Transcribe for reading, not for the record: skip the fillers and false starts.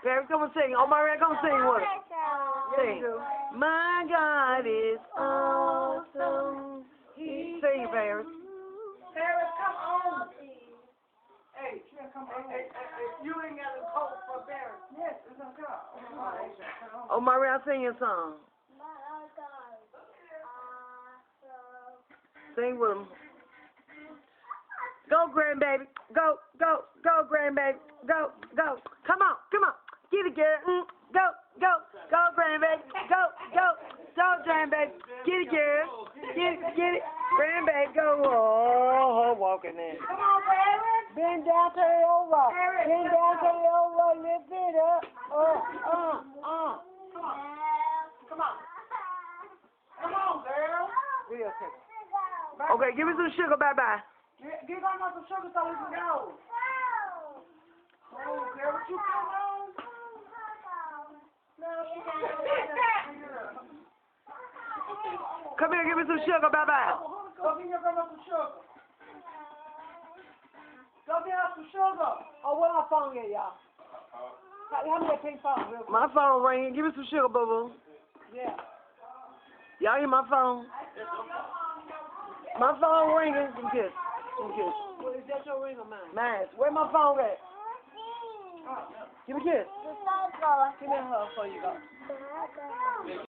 Paris, come and sing. Oh, Maria, come sing one. Sing. My God is awesome. Sing, Paris. Paris, come on. Hey, come on. Hey, you ain't got a coat for Paris. Yes, it's a car. Oh, Maria, sing your song. Sing with him. Go, grandbaby. Go, go, go, grandbaby. Go, go. Come on, come on. Get it, girl. Go, go, go, grandbaby. Go, go, go, grandbaby. Get it, girl. Get it. Grandbaby, go. Oh, walking in. Come on, Paris. Bend down, turn it over. Bend down, turn it over. Lift it up. Come on. Come on. Come on, girl. Real quick. Okay, give me some sugar. Bye-bye. Give her some sugar so we can go. Oh, girl, what you come on? No, she can't. Come here, give me some sugar. Bye-bye. Go get your grandma some sugar. Go get her some sugar. Oh, where my phone at, y'all? How many pink phone? Real quick. My phone ringing. Give me some sugar, boo-boo. Yeah. Y'all hear my phone? My phone ringing. Some kiss. Some kiss. Well, is that your ring or mine? Mine. Where my phone at? Give me a kiss. Give me a hug before you go.